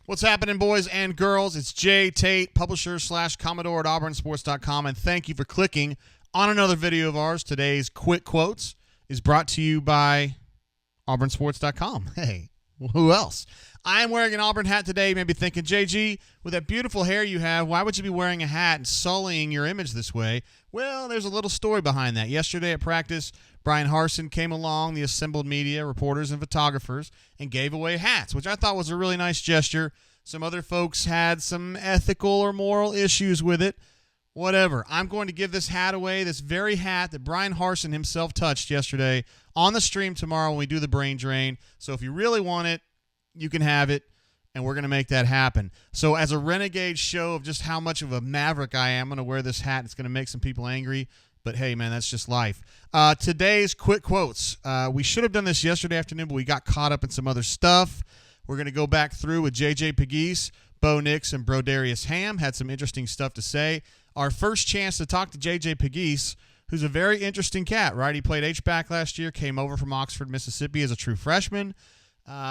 What's happening, boys and girls? It's Jay Tate, publisher / Commodore at auburnsports.com, and thank you for clicking on another video of ours. Today's Quick Quotes is brought to you by auburnsports.com. Hey, who else? I am wearing an Auburn hat today. You may be thinking, JG, with that beautiful hair you have, why would you be wearing a hat and sullying your image this way? Well, there's a little story behind that. Yesterday at practice, Brian Harsin came along, the assembled media, reporters, and photographers, and gave away hats, which I thought was a really nice gesture. Some other folks had some ethical or moral issues with it. Whatever. I'm going to give this hat away, this very hat that Brian Harsin himself touched yesterday, on the stream tomorrow when we do the brain drain. So if you really want it, you can have it, and we're going to make that happen. So as a renegade show of just how much of a maverick I am, I'm going to wear this hat. It's going to make some people angry. But, hey, man, that's just life. Today's Quick Quotes. We should have done this yesterday afternoon, but we got caught up in some other stuff. We're going to go back through with J.J. Pegues, NIx, and Brodarious Hamm. Had some interesting stuff to say. Our first chance to talk to J.J. Pegues, who's a very interesting cat, right? He played H-back last year, came over from Oxford, Mississippi as a true freshman.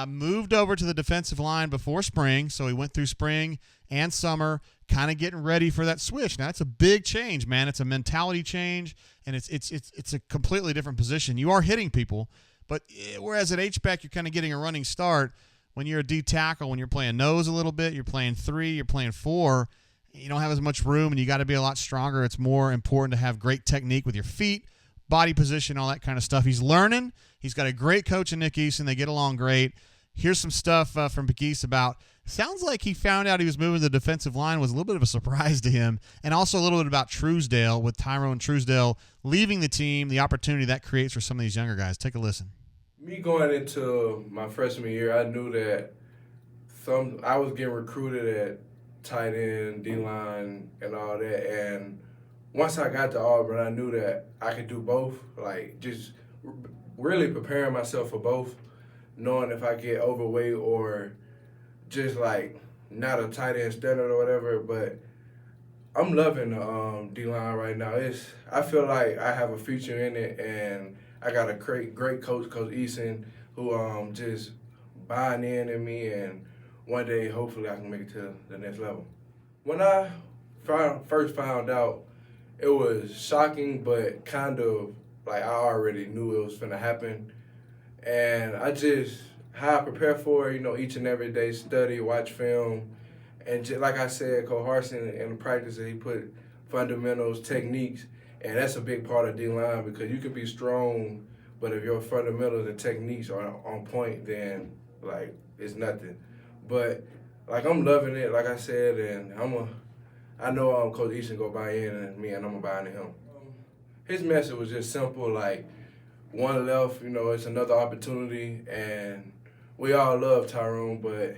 Moved over to the defensive line before spring, so he went through spring and summer kind of getting ready for that switch. Now, it's a big change, man. It's a mentality change, and it's a completely different position. You are hitting people, but whereas at H-back you're kind of getting a running start, when you're a D tackle, when you're playing nose a little bit, you're playing 3, you're playing 4, you don't have as much room, and you got to be a lot stronger. It's more important to have great technique with your feet, body position, all that kind of stuff. He's learning. He's got a great coach in Nick Eason. They get along great. Here's some stuff from Pegues about, sounds like he found out he was moving to the defensive line, was a little bit of a surprise to him, and also a little bit about Truesdale, with Tyrone Truesdale leaving the team, the opportunity that creates for some of these younger guys. Take a listen. Me going into my freshman year, I knew that I was getting recruited at tight end, D-line, and all that, and once I got to Auburn, I knew that I could do both, like just really preparing myself for both, knowing if I get overweight or just like not a tight end standard or whatever. But I'm loving the D-line right now. I feel like I have a future in it, and I got a great coach, Coach Eason, who just buying in me, and one day hopefully I can make it to the next level. When I first found out, it was shocking, but kind of like I already knew it was finna happen. And how I prepare for it, each and every day, study, watch film. And just, like I said, Coach Harsin in the practice, he put fundamentals, techniques, and that's a big part of D-line, because you can be strong, but if your fundamentals and techniques are on point, then, like, it's nothing. But, like, I'm loving it, like I said, and I know Coach Eason go buy in me, and I'm going to buy into him. His message was just simple, like, one left, it's another opportunity, and we all love Tyrone, but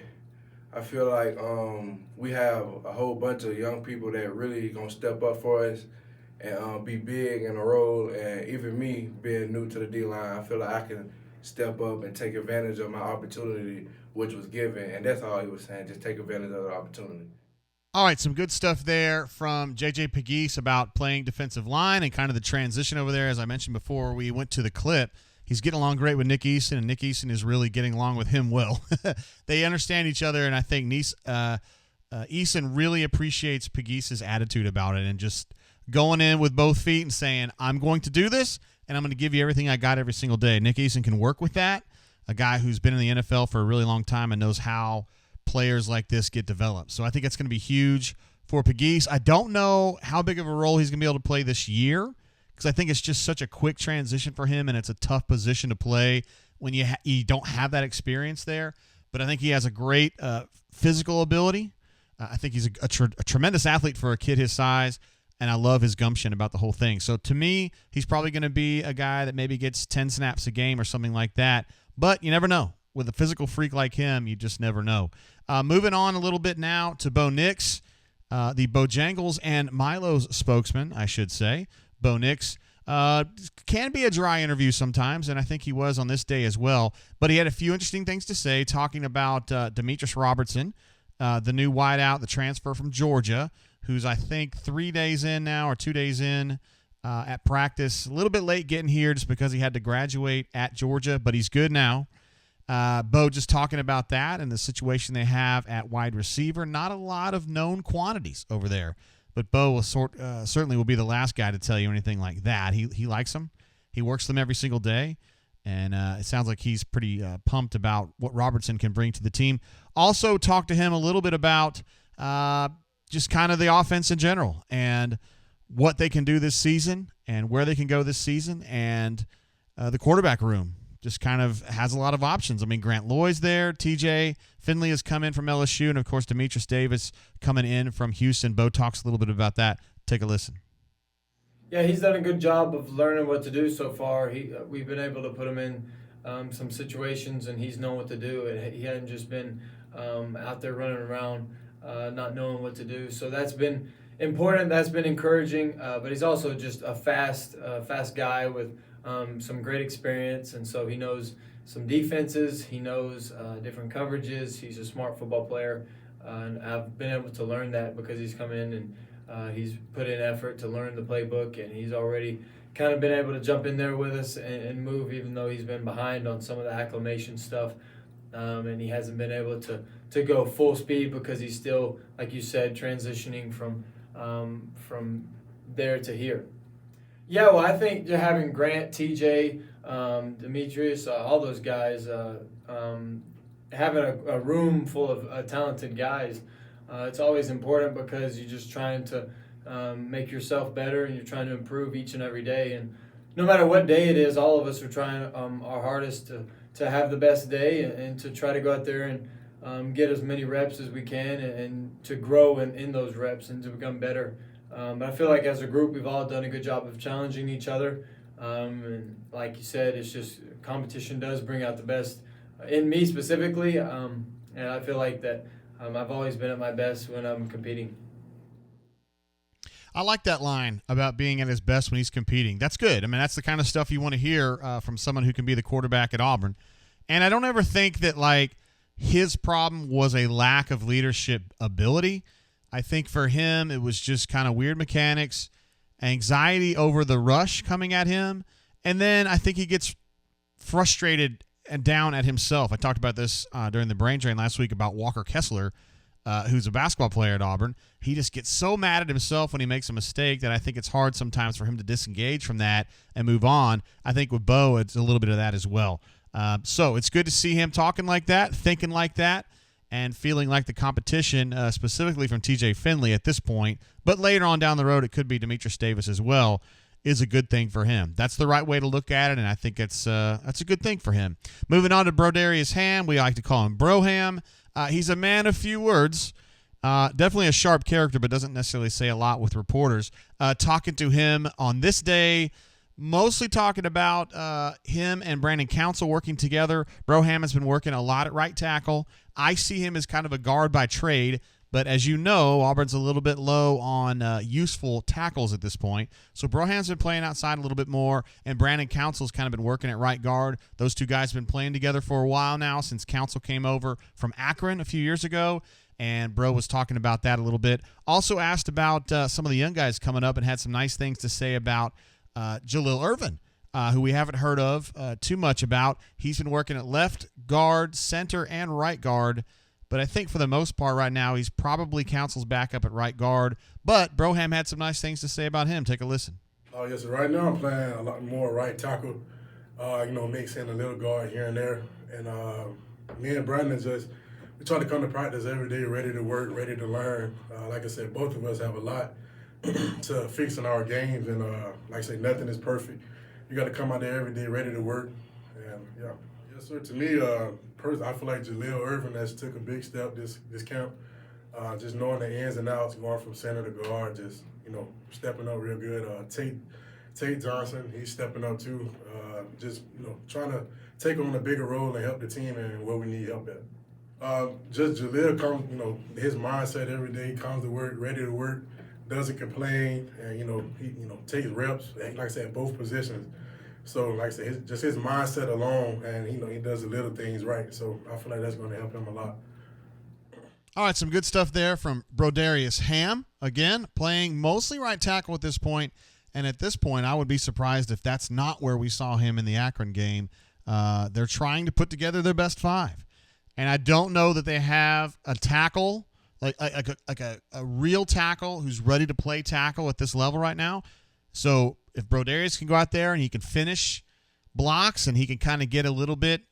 I feel like we have a whole bunch of young people that really going to step up for us and be big in a role, and even me being new to the D-line, I feel like I can step up and take advantage of my opportunity, which was given, and that's all he was saying, just take advantage of the opportunity. All right, some good stuff there from J.J. Pegues about playing defensive line and kind of the transition over there. As I mentioned before, we went to the clip. He's getting along great with Nick Eason, and Nick Eason is really getting along with him well. They understand each other, and I think Eason really appreciates Pegues' attitude about it and just going in with both feet and saying, I'm going to do this, and I'm going to give you everything I got every single day. Nick Eason can work with that, a guy who's been in the NFL for a really long time and knows how players like this get developed. So I think it's going to be huge for Pegues. I don't know how big of a role he's going to be able to play this year, because I think it's just such a quick transition for him, and it's a tough position to play when you don't have that experience there. But I think he has a great physical ability. I think he's a tremendous athlete for a kid his size, and I love his gumption about the whole thing. So to me, he's probably going to be a guy that maybe gets 10 snaps a game or something like that. But you never know. With a physical freak like him, you just never know. Moving on a little bit now to NIx, the Bojangles and Milo's spokesman, I should say. NIx can be a dry interview sometimes, and I think he was on this day as well. But he had a few interesting things to say, talking about Demetrius Robertson, the new wideout, the transfer from Georgia, who's I think 3 days in now or 2 days in at practice. A little bit late getting here just because he had to graduate at Georgia, but he's good now. Bo just talking about that and the situation they have at wide receiver. Not a lot of known quantities over there, but Bo will certainly will be the last guy to tell you anything like that. He likes them. He works them every single day, and it sounds like he's pretty pumped about what Robertson can bring to the team. Also talked to him a little bit about just kind of the offense in general and what they can do this season and where they can go this season, and the quarterback room just kind of has a lot of options. I mean, Grant Loy's there. TJ Finley has come in from LSU, and, of course, Demetrius Davis coming in from Houston. Bo talks a little bit about that. Take a listen. Yeah, he's done a good job of learning what to do so far. We've been able to put him in some situations, and he's known what to do. He hadn't just been out there running around not knowing what to do. So that's been important. That's been encouraging. But he's also just a fast guy with some great experience, and so he knows some defenses. He knows different coverages. He's a smart football player, and I've been able to learn that because he's come in and he's put in effort to learn the playbook, and he's already kind of been able to jump in there with us and move, even though he's been behind on some of the acclimation stuff, and he hasn't been able to go full speed because he's still, like you said, transitioning from there to here. Yeah, well, I think having Grant, TJ, Demetrius, all those guys, having a room full of talented guys, it's always important because you're just trying to make yourself better, and you're trying to improve each and every day. And no matter what day it is, all of us are trying our hardest to have the best day and to try to go out there and get as many reps as we can and to grow in those reps and to become better. But I feel like as a group, we've all done a good job of challenging each other. And like you said, it's just competition does bring out the best in me specifically. And I feel like that I've always been at my best when I'm competing. I like that line about being at his best when he's competing. That's good. I mean, that's the kind of stuff you want to hear from someone who can be the quarterback at Auburn. And I don't ever think that, like, his problem was a lack of leadership ability. I think for him, it was just kind of weird mechanics, anxiety over the rush coming at him, and then I think he gets frustrated and down at himself. I talked about this during the Brain Drain last week about Walker Kessler, who's a basketball player at Auburn. He just gets so mad at himself when he makes a mistake that I think it's hard sometimes for him to disengage from that and move on. I think with Bo, it's a little bit of that as well. So it's good to see him talking like that, thinking like that, and feeling like the competition, specifically from TJ Finley at this point, but later on down the road it could be Demetrius Davis as well, is a good thing for him. That's the right way to look at it, and I think that's a good thing for him. Moving on to Brodarious Hamm. We like to call him Bro Ham. He's a man of few words. Definitely a sharp character, but doesn't necessarily say a lot with reporters. Talking to him on this day, mostly talking about him and Brandon Council working together. Bro Ham has been working a lot at right tackle. I see him as kind of a guard by trade, but as you know, Auburn's a little bit low on useful tackles at this point. So Bro Ham's been playing outside a little bit more, and Brandon Council's kind of been working at right guard. Those two guys have been playing together for a while now since Council came over from Akron a few years ago, and Bro was talking about that a little bit. Also asked about some of the young guys coming up and had some nice things to say about Jalil Irvin, who we haven't heard of too much about. He's been working at left guard, center, and right guard, but I think for the most part right now he's probably Council's backup at right guard. But Bro Ham had some nice things to say about him. Take a listen. Oh, yes, right now I'm playing a lot more right tackle, mixing a little guard here and there. And me and Brandon we try to come to practice every day, ready to work, ready to learn. Like I said, both of us have a lot to fix in our games, and like I say, nothing is perfect. You got to come out there every day ready to work, and yeah. Yes, sir. To me, personally, I feel like Jalil Irvin has took a big step this camp. Just knowing the ins and outs, going from center to guard, just stepping up real good. Tate Johnson, he's stepping up too. Trying to take on a bigger role and help the team and where we need help at. Just Jalil comes, his mindset every day, comes to work, ready to work, doesn't complain, and he takes reps. Like I said, both positions. So like I said, his mindset alone, and he does the little things right. So I feel like that's going to help him a lot. All right, some good stuff there from Brodarious Hamm. Again, playing mostly right tackle at this point, and at this point, I would be surprised if that's not where we saw him in the Akron game. They're trying to put together their best 5. And I don't know that they have a tackle, like a real tackle who's ready to play tackle at this level right now. So if Brodarious can go out there and he can finish blocks and he can kind of get a little bit,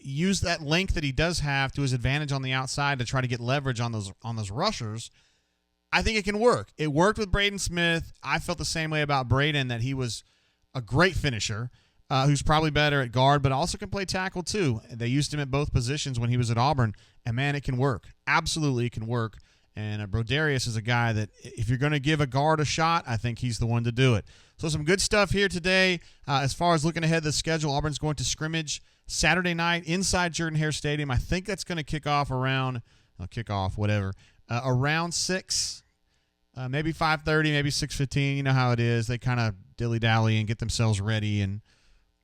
use that length that he does have to his advantage on the outside to try to get leverage on those rushers, I think it can work. It worked with Braden Smith. I felt the same way about Braden, that he was a great finisher. Who's probably better at guard, but also can play tackle too. They used him at both positions when he was at Auburn, and man, it can work. Absolutely, it can work. And Brodarious is a guy that, if you're going to give a guard a shot, I think he's the one to do it. So some good stuff here today. As far as looking ahead to the schedule, Auburn's going to scrimmage Saturday night inside Jordan-Hare Stadium. I think that's going to kick off around 6, maybe 5:30, maybe 6:15. You know how it is. They kind of dilly-dally and get themselves ready and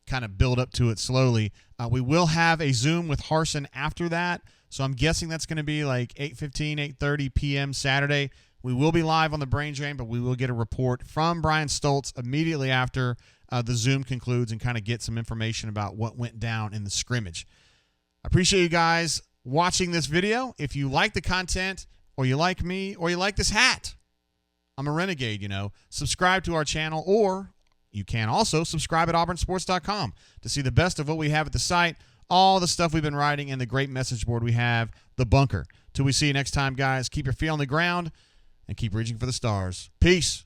kind of build up to it slowly. We will have a Zoom with Harsin after that, so I'm guessing that's going to be like 8:15, 8:30 p.m. Saturday. We will be live on the Brain Drain, but we will get a report from Brian Stoltz immediately after the Zoom concludes and kind of get some information about what went down in the scrimmage. I appreciate you guys watching this video. If you like the content, or you like me, or you like this hat, I'm a renegade, subscribe to our channel, or you can also subscribe at auburnsports.com to see the best of what we have at the site, all the stuff we've been writing, and the great message board we have, The Bunker. Till we see you next time, guys, keep your feet on the ground and keep reaching for the stars. Peace.